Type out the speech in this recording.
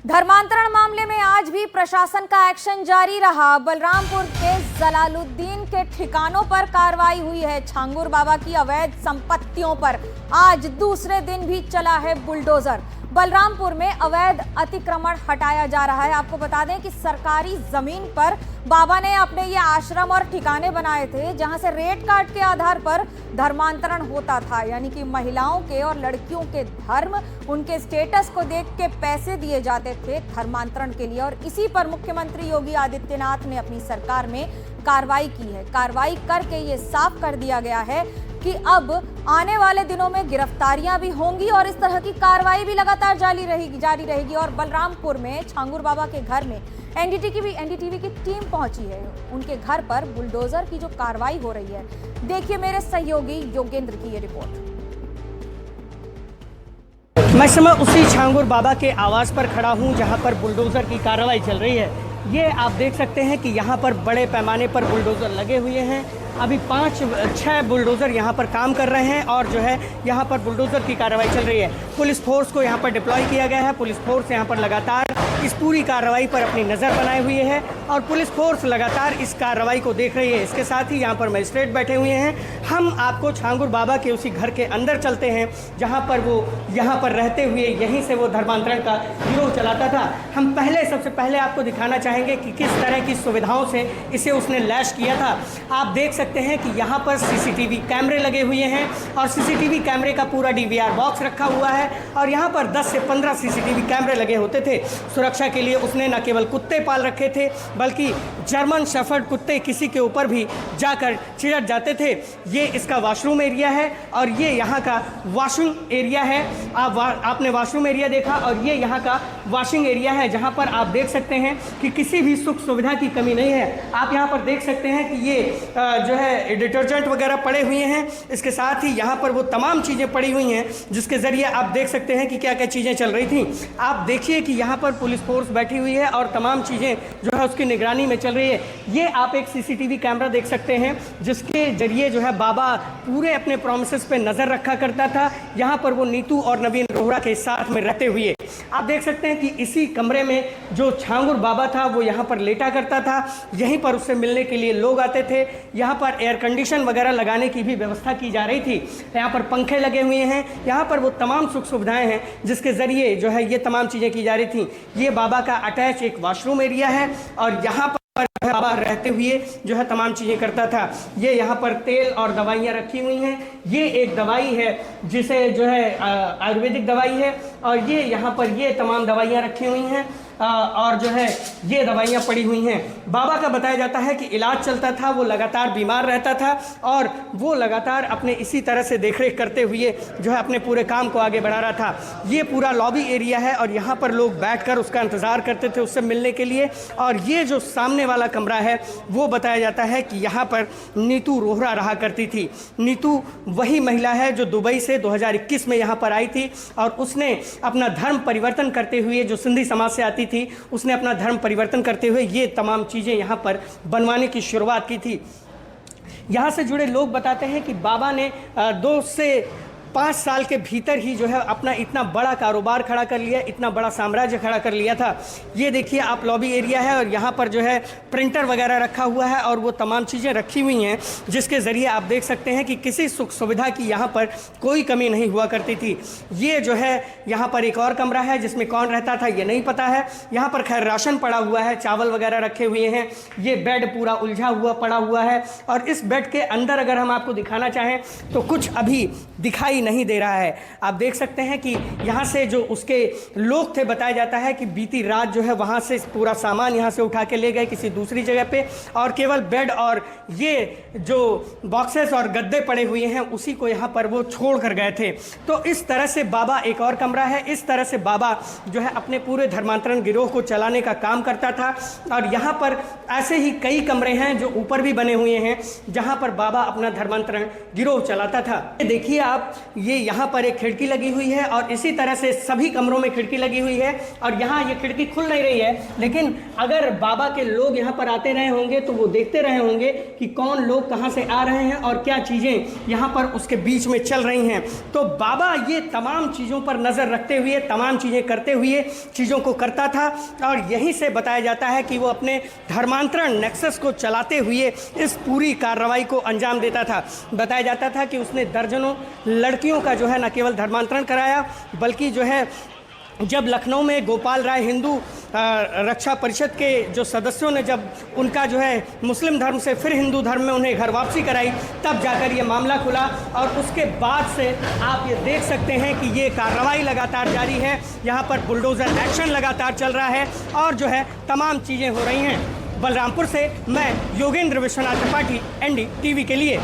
धर्मांतरण मामले में आज भी प्रशासन का एक्शन जारी रहा। बलरामपुर के जलालुद्दीन के ठिकानों पर कार्रवाई हुई है। छांगुर बाबा की अवैध संपत्तियों पर आज दूसरे दिन भी चला है बुलडोजर। बलरामपुर में अवैध अतिक्रमण हटाया जा रहा है। आपको बता दें कि सरकारी जमीन पर बाबा ने अपने ये आश्रम और ठिकाने बनाए थे, जहां से रेट कार्ड के आधार पर धर्मांतरण होता था, यानी कि महिलाओं के और लड़कियों के धर्म, उनके स्टेटस को देख के पैसे दिए जाते थे धर्मांतरण के लिए। और इसी पर मुख्यमंत्री योगी आदित्यनाथ ने अपनी सरकार में कार्रवाई की है। कार्रवाई करके ये साफ कर दिया गया है कि अब आने वाले दिनों में गिरफ्तारियां भी होंगी और इस तरह की कार्रवाई भी लगातार जारी रहेगी। और बलरामपुर में छांगुर बाबा के घर में एनडीटीवी की टीम पहुंची है। उनके घर पर बुलडोजर की जो कार्रवाई हो रही है, देखिए मेरे सहयोगी योगेंद्र की ये रिपोर्ट। मैं इस समय उसी छांगुर बाबा के आवास पर खड़ा हूं, जहां पर बुलडोजर की कार्रवाई चल रही है। ये आप देख सकते हैं कि यहाँ पर बड़े पैमाने पर बुलडोजर लगे हुए हैं। अभी 5-6 बुलडोजर यहाँ पर काम कर रहे हैं और जो है यहाँ पर बुलडोजर की कार्रवाई चल रही है। पुलिस फोर्स को यहाँ पर डिप्लॉय किया गया है। पुलिस फोर्स यहाँ पर लगातार इस पूरी कार्रवाई पर अपनी नज़र बनाए हुए है और पुलिस फोर्स लगातार इस कार्रवाई को देख रही है। इसके साथ ही यहाँ पर मजिस्ट्रेट बैठे हुए हैं। हम आपको छांगुर बाबा के उसी घर के अंदर चलते हैं, जहाँ पर वो यहाँ पर रहते हुए यहीं से वो धर्मांतरण का गिरोह चलाता था। हम सबसे पहले आपको दिखाना चाहेंगे कि किस तरह की सुविधाओं से इसे उसने लैश किया था। आप देख सकते हैं कि यहाँ पर सीसीटीवी कैमरे लगे हुए हैं और सीसीटीवी कैमरे का पूरा डीवीआर बॉक्स रखा हुआ है और यहाँ पर 10 से 15 सीसीटीवी कैमरे लगे होते थे। सुरक्षा के लिए उसने न केवल कुत्ते पाल रखे थे, बल्कि जर्मन शेफर्ड कुत्ते किसी के ऊपर भी जाकर चिढ़ जाते थे। ये इसका वॉशरूम एरिया है और ये यहाँ का वॉशिंग एरिया है। आपने वॉशरूम एरिया देखा और ये यहाँ का वॉशिंग एरिया है, जहाँ पर आप देख सकते हैं कि किसी भी सुख सुविधा की कमी नहीं है। आप यहाँ पर देख सकते हैं कि ये जो है डिटर्जेंट वगैरह पड़े हुए हैं। इसके साथ ही यहाँ पर वो तमाम चीज़ें पड़ी हुई हैं, जिसके ज़रिए आप देख सकते हैं कि क्या क्या चीज़ें चल रही थी। आप देखिए कि यहाँ पर पुलिस फोर्स बैठी हुई है और तमाम चीज़ें जो है उसकी निगरानी में चल रही है। ये आप एक सीसीटीवी कैमरा देख सकते हैं, जिसके जरिए जो है बाबा पूरे अपने प्रोमिसेस पे नज़र रखा करता था। यहाँ पर वो नीतू और नवीन रोहरा के साथ में रहते हुए आप देख सकते हैं कि इसी कमरे में जो छांगुर बाबा था वो यहाँ पर लेटा करता था। यहीं पर उससे मिलने के लिए लोग आते थे। यहाँ पर एयर कंडीशन वगैरह लगाने की भी व्यवस्था की जा रही थी। यहाँ पर पंखे लगे हुए हैं। यहाँ पर वो तमाम सुख सुविधाएं हैं जिसके ज़रिए जो है ये तमाम चीज़ें की जा रही थी। ये बाबा का अटैच एक वॉशरूम एरिया है और यहाँ पर बाबा रहते हुए जो है तमाम चीज़ें करता था। ये यहाँ पर तेल और दवाइयाँ रखी हुई हैं। ये एक दवाई है जिसे जो है आयुर्वेदिक दवाई है और ये यहाँ पर ये तमाम दवाइयाँ रखी हुई हैं और जो है ये दवाइयाँ पड़ी हुई हैं। बाबा का बताया जाता है कि इलाज चलता था, वो लगातार बीमार रहता था और वो लगातार अपने इसी तरह से देखरेख करते हुए जो है अपने पूरे काम को आगे बढ़ा रहा था। ये पूरा लॉबी एरिया है और यहाँ पर लोग बैठकर उसका इंतज़ार करते थे उससे मिलने के लिए। और ये जो सामने वाला कमरा है वो बताया जाता है कि यहाँ पर नीतू रोहरा रहा करती थी। नीतू वही महिला है जो दुबई से 2021 में यहाँ पर आई थी और उसने अपना धर्म परिवर्तन करते हुए, जो सिंधी समाज से आती थी, उसने अपना धर्म परिवर्तन करते हुए ये तमाम चीज़ें यहाँ पर बनवाने की शुरुआत की थी। यहाँ से जुड़े लोग बताते हैं कि बाबा ने 2 से 5 साल के भीतर ही जो है अपना इतना बड़ा कारोबार खड़ा कर लिया, इतना बड़ा साम्राज्य खड़ा कर लिया था। ये देखिए आप लॉबी एरिया है और यहाँ पर जो है प्रिंटर वगैरह रखा हुआ है और वो तमाम चीज़ें रखी हुई हैं, जिसके ज़रिए आप देख सकते हैं कि किसी सुख सुविधा की यहाँ पर कोई कमी नहीं हुआ करती थी। ये जो है यहाँ पर एक और कमरा है जिसमें कौन रहता था ये नहीं पता है। यहाँ पर खैर राशन पड़ा हुआ है, चावल वगैरह रखे हुए हैं। ये बेड पूरा उलझा हुआ पड़ा हुआ है और इस बेड के अंदर अगर हम आपको दिखाना चाहें तो कुछ अभी दिखाई नहीं दे रहा है। आप देख सकते हैं कि यहाँ से जो उसके लोग थे, बताया जाता है कि बीती रात जो है वहाँ से पूरा सामान यहाँ से उठा के ले गए किसी दूसरी जगह पे और केवल बेड और ये जो बॉक्सेस और गद्दे पड़े हुए हैं उसी को यहाँ पर वो छोड़ कर गए थे। तो इस तरह से बाबा, एक और कमरा है, इस तरह से बाबा जो है अपने पूरे धर्मांतरण गिरोह को चलाने का काम करता था। और यहाँ पर ऐसे ही कई कमरे हैं जो ऊपर भी बने हुए हैं जहाँ पर बाबा अपना धर्मांतरण गिरोह चलाता था। देखिए आप ये यहाँ पर एक खिड़की लगी हुई है और इसी तरह से सभी कमरों में खिड़की लगी हुई है और यहाँ ये खिड़की खुल नहीं रही है। लेकिन अगर बाबा के लोग यहाँ पर आते रहे होंगे तो वो देखते रहे होंगे कि कौन लोग कहाँ से आ रहे हैं और क्या चीज़ें यहाँ पर उसके बीच में चल रही हैं। तो बाबा ये तमाम चीज़ों पर नज़र रखते हुए, तमाम चीज़ें करते हुए चीज़ों को करता था और यहीं से बताया जाता है कि वो अपने धर्मांतरण नेक्सस को चलाते हुए इस पूरी कार्रवाई को अंजाम देता था। बताया जाता था कि उसने दर्जनों लड़कियों का जो है न केवल धर्मांतरण कराया, बल्कि जो है जब लखनऊ में गोपाल राय हिंदू रक्षा परिषद के जो सदस्यों ने जब उनका जो है मुस्लिम धर्म से फिर हिंदू धर्म में उन्हें घर वापसी कराई, तब जाकर ये मामला खुला और उसके बाद से आप ये देख सकते हैं कि ये कार्रवाई लगातार जारी है। यहाँ पर बुलडोज़र एक्शन लगातार चल रहा है और जो है तमाम चीज़ें हो रही हैं। बलरामपुर से मैं योगेंद्र विश्वनाथ त्रिपाठी, NDTV के लिए।